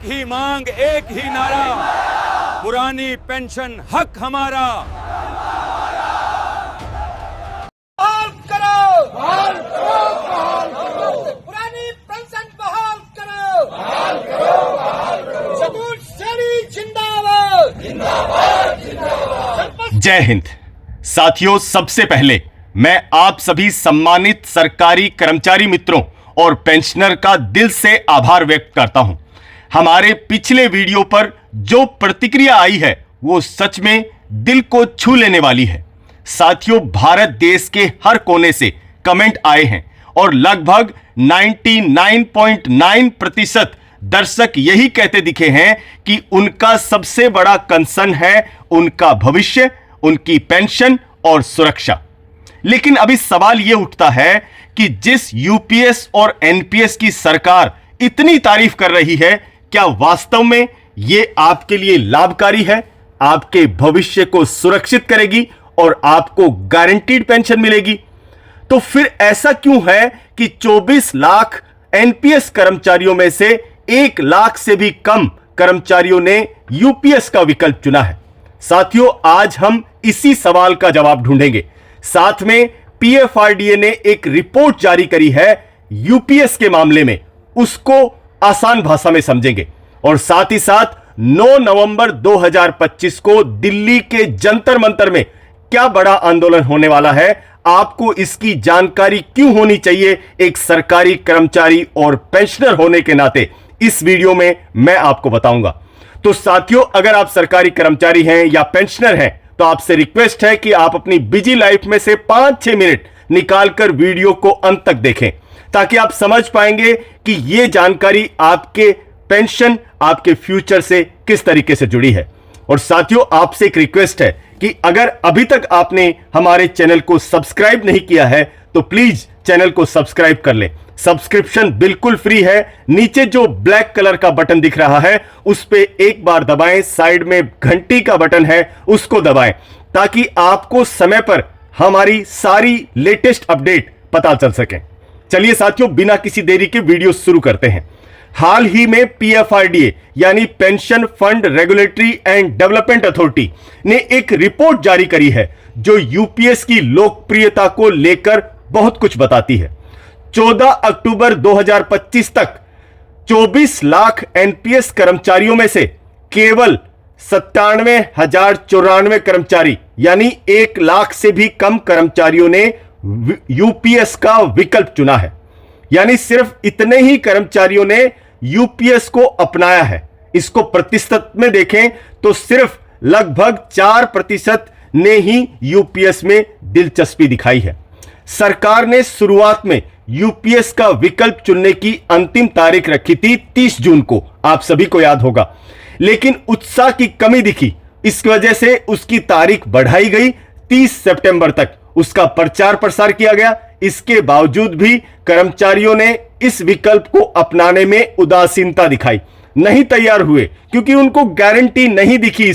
एक ही मांग, एक ही नारा, पुरानी पेंशन हक हमारा। बहाल करो, बहाल करो, बहाल करो, पुरानी पेंशन बहाल करो, बहाल करो, बहाल करो, शतूर शेरी जिंदाबाद, जिंदाबाद, जिंदाबाद। जय हिंद साथियों, सबसे पहले मैं आप सभी सम्मानित सरकारी कर्मचारी मित्रों और पेंशनर का दिल से आभार व्यक्त करता हूं। हमारे पिछले वीडियो पर जो प्रतिक्रिया आई है वो सच में दिल को छू लेने वाली है। साथियों, भारत देश के हर कोने से कमेंट आए हैं और लगभग 99.9% दर्शक यही कहते दिखे हैं कि उनका सबसे बड़ा कंसर्न है उनका भविष्य, उनकी पेंशन और सुरक्षा। लेकिन अभी सवाल यह उठता है कि जिस यूपीएस और एनपीएस की सरकार इतनी तारीफ कर रही है, क्या वास्तव में यह आपके लिए लाभकारी है, आपके भविष्य को सुरक्षित करेगी और आपको गारंटीड पेंशन मिलेगी? तो फिर ऐसा क्यों है कि 24 लाख एनपीएस कर्मचारियों में से 1 लाख से भी कम कर्मचारियों ने यूपीएस का विकल्प चुना है? साथियों, आज हम इसी सवाल का जवाब ढूंढेंगे। साथ में पीएफआरडीए ने एक रिपोर्ट जारी करी है यूपीएस के मामले में, उसको आसान भाषा में समझेंगे। और साथ ही साथ 9 नवंबर 2025 को दिल्ली के जंतर मंतर में क्या बड़ा आंदोलन होने वाला है, आपको इसकी जानकारी क्यों होनी चाहिए एक सरकारी कर्मचारी और पेंशनर होने के नाते, इस वीडियो में मैं आपको बताऊंगा। तो साथियों, अगर आप सरकारी कर्मचारी हैं या पेंशनर हैं तो आपसे रिक्वेस्ट है कि आप अपनी बिजी लाइफ में से 5-6 मिनट निकालकर वीडियो को अंत तक देखें, ताकि आप समझ पाएंगे कि यह जानकारी आपके पेंशन, आपके फ्यूचर से किस तरीके से जुड़ी है। और साथियों, आपसे एक रिक्वेस्ट है कि अगर अभी तक आपने हमारे चैनल को सब्सक्राइब नहीं किया है तो प्लीज चैनल को सब्सक्राइब कर लें। सब्सक्रिप्शन बिल्कुल फ्री है। नीचे जो ब्लैक कलर का बटन दिख रहा है उस पे एक बार दबाएं, साइड में घंटी का बटन है उसको दबाएं, ताकि आपको समय पर हमारी सारी लेटेस्ट अपडेट पता चल सके। चलिए साथियों, बिना किसी देरी के वीडियो शुरू करते हैं। हाल ही में पीएफआरडीए यानी pension fund regulatory and development authority ने एक रिपोर्ट जारी करी है जो यूपीएस की लोकप्रियता को लेकर बहुत कुछ बताती है। 14 अक्टूबर 2025 तक 24 लाख एनपीएस कर्मचारियों में से केवल 97,094 कर्मचारी यानी 1 लाख से भी कम कर्मचारियों ने यूपीएस का विकल्प चुना है। यानी सिर्फ इतने ही कर्मचारियों ने यूपीएस को अपनाया है। इसको प्रतिशत में देखें तो सिर्फ लगभग 4% ने ही यूपीएस में दिलचस्पी दिखाई है। सरकार ने शुरुआत में यूपीएस का विकल्प चुनने की अंतिम तारीख रखी थी 30 जून को, आप सभी को याद होगा। लेकिन उत्साह की कमी दिखी, इस वजह से उसकी तारीख बढ़ाई गई 30 सितंबर तक। उसका प्रचार प्रसार किया गया। इसके बावजूद भी कर्मचारियों ने इस विकल्प को अपनाने में उदासीनता दिखाई, नहीं तैयार हुए, क्योंकि उनको गारंटी नहीं दिखी।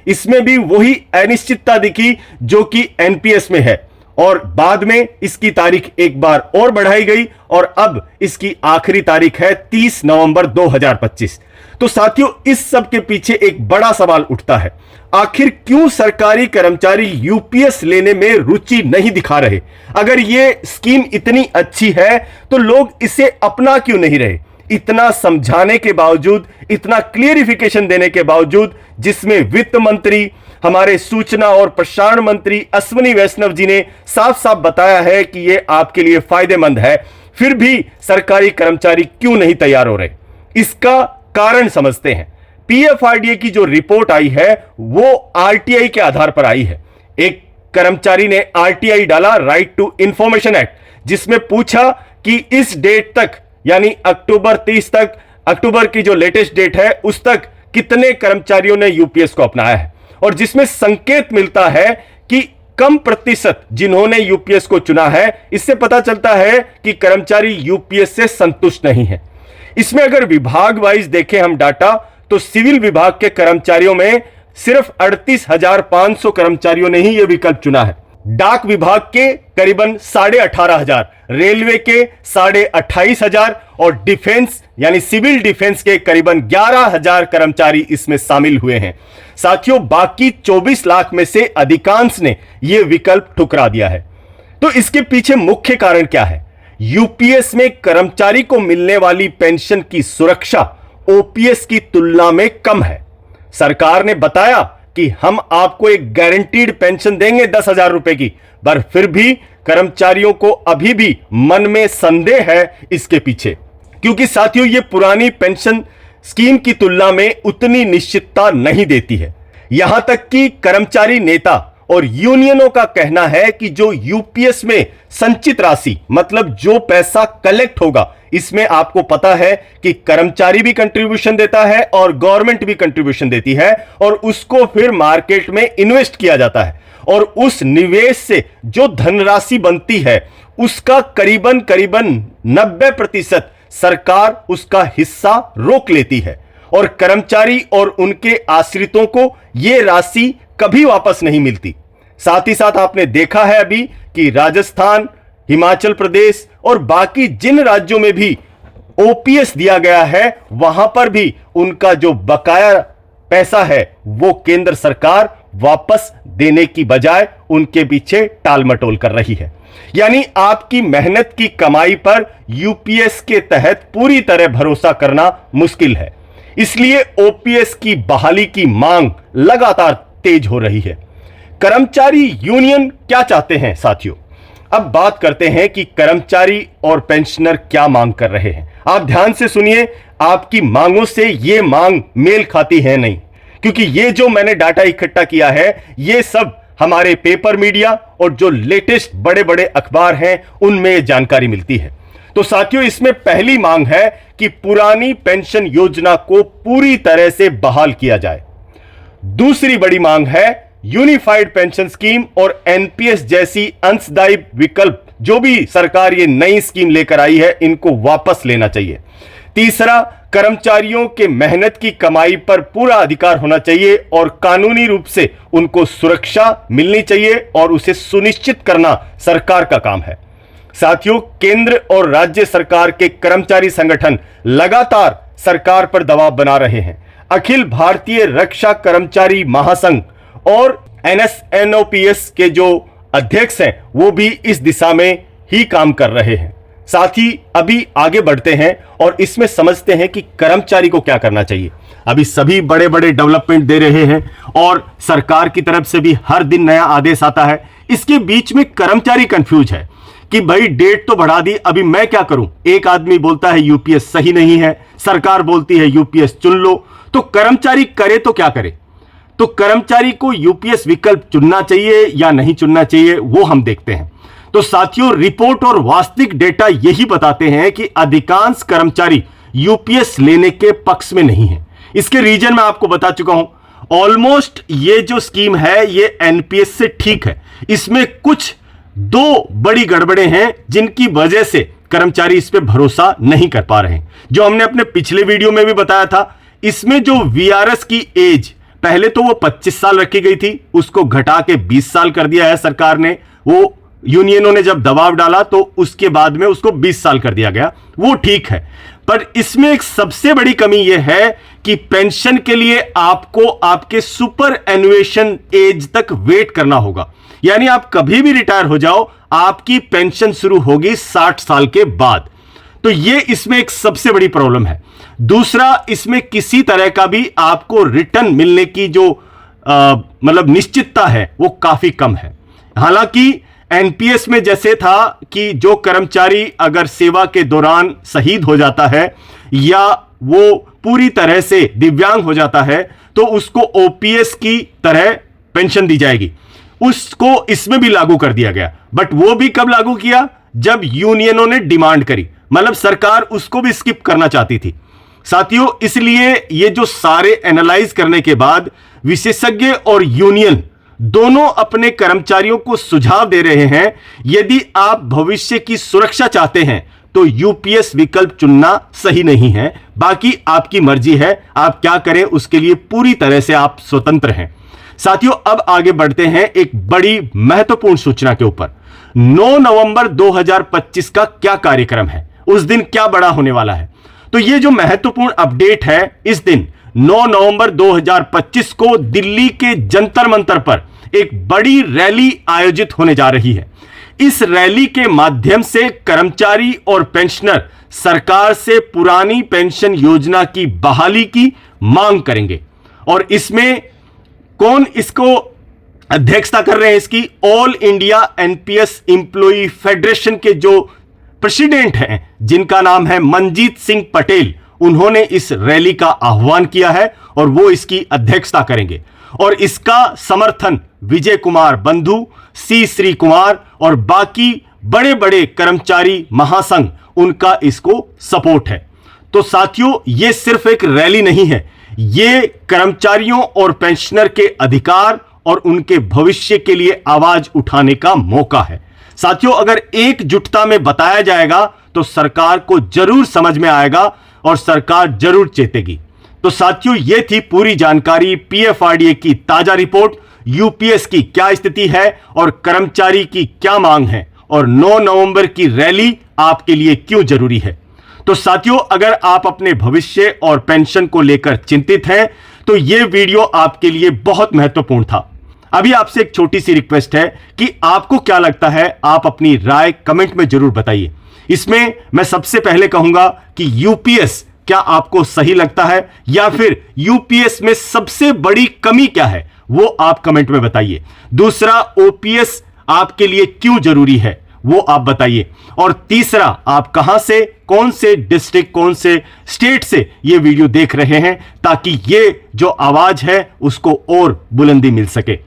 इसमें भी वही अनिश्चितता दिखी जो कि एनपीएस में है। और बाद में इसकी तारीख एक बार और बढ़ाई गई और अब इसकी आखिरी तारीख है 30 नवंबर 2025। तो साथियों, इस सब के पीछे एक बड़ा सवाल उठता है, आखिर क्यों सरकारी कर्मचारी यूपीएस लेने में रुचि नहीं दिखा रहे? अगर यह स्कीम इतनी अच्छी है तो लोग इसे अपना क्यों नहीं रहे? इतना समझाने के बावजूद, इतना क्लियरिफिकेशन देने के बावजूद, जिसमें वित्त मंत्री, हमारे सूचना और प्रसारण मंत्री अश्विनी वैष्णव जी ने साफ साफ बताया है कि यह आपके लिए फायदेमंद है, फिर भी सरकारी कर्मचारी क्यों नहीं तैयार हो रहे? इसका कारण समझते हैं। पीएफआरडीए की जो रिपोर्ट आई है वो आरटीआई के आधार पर आई है। एक कर्मचारी ने आरटीआई डाला, राइट टू इंफॉर्मेशन एक्ट, जिसमें पूछा कि इस डेट तक यानी अक्टूबर 30 तक, अक्टूबर की जो लेटेस्ट डेट है उस तक कितने कर्मचारियों ने यूपीएस को अपनाया है, और जिसमें संकेत मिलता है कि कम प्रतिशत जिन्होंने यूपीएस को चुना है। इससे पता चलता है कि कर्मचारी यूपीएस से संतुष्ट नहीं है। इसमें अगर विभाग वाइज देखें हम डाटा, तो सिविल विभाग के कर्मचारियों में सिर्फ 38,500 कर्मचारियों ने ही यह विकल्प चुना है, डाक विभाग के करीबन 18,500, रेलवे के 28,500 और डिफेंस यानी सिविल डिफेंस के करीबन 11,000 कर्मचारी इसमें शामिल हुए हैं। साथियों, बाकी 24 लाख में से अधिकांश ने यह विकल्प ठुकरा दिया है। तो इसके पीछे मुख्य कारण क्या है? यूपीएस में कर्मचारी को मिलने वाली पेंशन की सुरक्षा ओपीएस की तुलना में कम है। सरकार ने बताया कि हम आपको एक गारंटीड पेंशन देंगे 10,000 रुपए की, पर फिर भी कर्मचारियों को अभी भी मन में संदेह है इसके पीछे, क्योंकि साथियों ये पुरानी पेंशन स्कीम की तुलना में उतनी निश्चितता नहीं देती है। यहां तक कि कर्मचारी नेता और यूनियनों का कहना है कि जो यूपीएस में संचित राशि, मतलब जो पैसा कलेक्ट होगा, इसमें आपको पता है कि कर्मचारी भी कंट्रीब्यूशन देता है और गवर्नमेंट भी कंट्रीब्यूशन देती है और उसको फिर मार्केट में इन्वेस्ट किया जाता है और उस निवेश से जो धनराशि बनती है उसका करीबन 90% सरकार उसका हिस्सा रोक लेती है और कर्मचारी और उनके आश्रितों को यह राशि कभी वापस नहीं मिलती। साथ ही साथ आपने देखा है अभी कि राजस्थान, हिमाचल प्रदेश और बाकी जिन राज्यों में भी ओपीएस दिया गया है वहां पर भी उनका जो बकाया पैसा है वो केंद्र सरकार वापस देने की बजाय उनके पीछे टाल मटोल कर रही है। यानी आपकी मेहनत की कमाई पर यूपीएस के तहत पूरी तरह भरोसा करना मुश्किल है। इसलिए ओपीएस की बहाली की मांग लगातार तेज हो रही है। कर्मचारी यूनियन क्या चाहते हैं साथियों? अब बात करते हैं कि कर्मचारी और पेंशनर क्या मांग कर रहे हैं। आप ध्यान से सुनिए, आपकी मांगों से यह मांग मेल खाती है नहीं, क्योंकि ये जो मैंने डाटा इकट्ठा किया है ये सब हमारे पेपर मीडिया और जो लेटेस्ट बड़े बड़े अखबार हैं उनमें जानकारी मिलती है। तो साथियों, इसमें पहली मांग है कि पुरानी पेंशन योजना को पूरी तरह से बहाल किया जाए। दूसरी बड़ी मांग है यूनिफाइड पेंशन स्कीम और एनपीएस जैसी अंशदायी विकल्प जो भी सरकार ये नई स्कीम लेकर आई है इनको वापस लेना चाहिए। तीसरा, कर्मचारियों के मेहनत की कमाई पर पूरा अधिकार होना चाहिए और कानूनी रूप से उनको सुरक्षा मिलनी चाहिए और उसे सुनिश्चित करना सरकार का काम है। साथियों, केंद्र और राज्य सरकार के कर्मचारी संगठन लगातार सरकार पर दबाव बना रहे हैं। अखिल भारतीय रक्षा कर्मचारी महासंघ और एनएसएनओपीएस के जो अध्यक्ष हैं वो भी इस दिशा में ही काम कर रहे हैं। साथ ही अभी आगे बढ़ते हैं और इसमें समझते हैं कि कर्मचारी को क्या करना चाहिए। अभी सभी बड़े बड़े डेवलपमेंट दे रहे हैं और सरकार की तरफ से भी हर दिन नया आदेश आता है। इसके बीच में कर्मचारी कंफ्यूज है कि भाई डेट तो बढ़ा दी, अभी मैं क्या करूं। एक आदमी बोलता है यूपीएस सही नहीं है, सरकार बोलती है यूपीएस चुन लो, तो कर्मचारी करे तो क्या करे। तो कर्मचारी को यूपीएस विकल्प चुनना चाहिए या नहीं चुनना चाहिए वो हम देखते हैं। तो साथियों, रिपोर्ट और वास्तविक डेटा यही बताते हैं कि अधिकांश कर्मचारी यूपीएस लेने के पक्ष में नहीं है। इसके रीजन मैं आपको बता चुका हूं। ऑलमोस्ट ये जो स्कीम है ये एनपीएस से ठीक है, इसमें कुछ दो बड़ी गड़बड़े हैं जिनकी वजह से कर्मचारी इस पे भरोसा नहीं कर पा रहे हैं। जो हमने अपने पिछले वीडियो में भी बताया था, इसमें जो वीआरएस की एज पहले तो वो 25 साल रखी गई थी, उसको घटा के 20 साल कर दिया है सरकार ने। वो यूनियनों ने जब दबाव डाला तो उसके बाद में उसको 20 साल कर दिया गया, वो ठीक है। पर इसमें एक सबसे बड़ी कमी यह है कि पेंशन के लिए आपको आपके सुपर एनुएशन एज तक वेट करना होगा। यानी आप कभी भी रिटायर हो जाओ, आपकी पेंशन शुरू होगी 60 साल के बाद। तो यह इसमें एक सबसे बड़ी प्रॉब्लम है। दूसरा, इसमें किसी तरह का भी आपको रिटर्न मिलने की जो मतलब निश्चितता है वो काफी कम है। हालांकि एनपीएस में जैसे था कि जो कर्मचारी अगर सेवा के दौरान शहीद हो जाता है या वो पूरी तरह से दिव्यांग हो जाता है तो उसको ओपीएस की तरह पेंशन दी जाएगी, उसको इसमें भी लागू कर दिया गया। बट वो भी कब लागू किया? जब यूनियनों ने डिमांड करी, मतलब सरकार उसको भी स्किप करना चाहती थी। साथियों, इसलिए ये जो सारे एनालाइज करने के बाद विशेषज्ञ और यूनियन दोनों अपने कर्मचारियों को सुझाव दे रहे हैं, यदि आप भविष्य की सुरक्षा चाहते हैं तो यूपीएस विकल्प चुनना सही नहीं है। बाकी आपकी मर्जी है, आप क्या करें उसके लिए पूरी तरह से आप स्वतंत्र हैं। साथियों, अब आगे बढ़ते हैं एक बड़ी महत्वपूर्ण सूचना के ऊपर। 9 नवंबर 2025 का क्या कार्यक्रम है, उस दिन क्या बड़ा होने वाला है? तो यह जो महत्वपूर्ण अपडेट है, इस दिन 9 नवंबर 2025 को दिल्ली के जंतर मंतर पर एक बड़ी रैली आयोजित होने जा रही है। इस रैली के माध्यम से कर्मचारी और पेंशनर सरकार से पुरानी पेंशन योजना की बहाली की मांग करेंगे। और इसमें कौन इसको अध्यक्षता कर रहे हैं? इसकी all India NPS employee federation के जो प्रेसिडेंट हैं, जिनका नाम है मनजीत सिंह पटेल, उन्होंने इस रैली का आह्वान किया है और वो इसकी अध्यक्षता करेंगे। और इसका समर्थन विजय कुमार बंधु, सी श्री कुमार और बाकी बड़े बड़े कर्मचारी महासंघ, उनका इसको सपोर्ट है। तो साथियों, यह सिर्फ एक रैली नहीं है, यह कर्मचारियों और पेंशनर के अधिकार और उनके भविष्य के लिए आवाज उठाने का मौका है। साथियों, अगर एकजुटता में बताया जाएगा तो सरकार को जरूर समझ में आएगा और सरकार जरूर चेतेगी। तो साथियों, यह थी पूरी जानकारी, पीएफआरडीए की ताजा रिपोर्ट, यूपीएस की क्या स्थिति है और कर्मचारी की क्या मांग है, और 9 नवंबर की रैली आपके लिए क्यों जरूरी है। तो साथियों, अगर आप अपने भविष्य और पेंशन को लेकर चिंतित हैं तो यह वीडियो आपके लिए बहुत महत्वपूर्ण था। अभी आपसे एक छोटी सी रिक्वेस्ट है कि आपको क्या लगता है, आप अपनी राय कमेंट में जरूर बताइए। इसमें मैं सबसे पहले कहूंगा कि यूपीएस क्या आपको सही लगता है, या फिर यूपीएस में सबसे बड़ी कमी क्या है, वो आप कमेंट में बताइए। दूसरा, ओपीएस आपके लिए क्यों जरूरी है, वो आप बताइए। और तीसरा, आप कहां से, कौन से डिस्ट्रिक्ट, कौन से स्टेट से ये वीडियो देख रहे हैं, ताकि ये जो आवाज है उसको और बुलंदी मिल सके।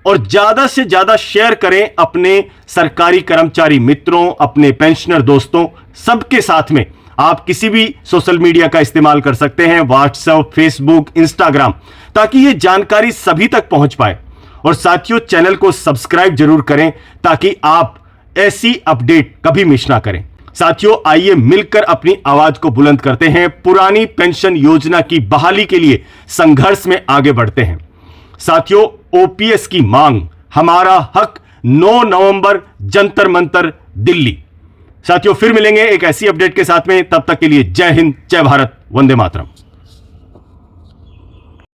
और ज्यादा से ज्यादा शेयर करें अपने सरकारी कर्मचारी मित्रों, अपने पेंशनर दोस्तों, सबके साथ में। आप किसी भी सोशल मीडिया का इस्तेमाल कर सकते हैं, व्हाट्सएप, फेसबुक, इंस्टाग्राम, ताकि ये जानकारी सभी तक पहुंच पाए। और साथियों, चैनल को सब्सक्राइब जरूर करें ताकि आप ऐसी अपडेट कभी मिस ना करें। साथियों, आइए मिलकर अपनी आवाज को बुलंद करते हैं, पुरानी पेंशन योजना की बहाली के लिए संघर्ष में आगे बढ़ते हैं। साथियों, ओपीएस की मांग, हमारा हक, 9 नवंबर जंतर मंतर दिल्ली। साथियों, फिर मिलेंगे एक ऐसी अपडेट के साथ में, तब तक के लिए जय हिंद, जय भारत, वंदे मातरम।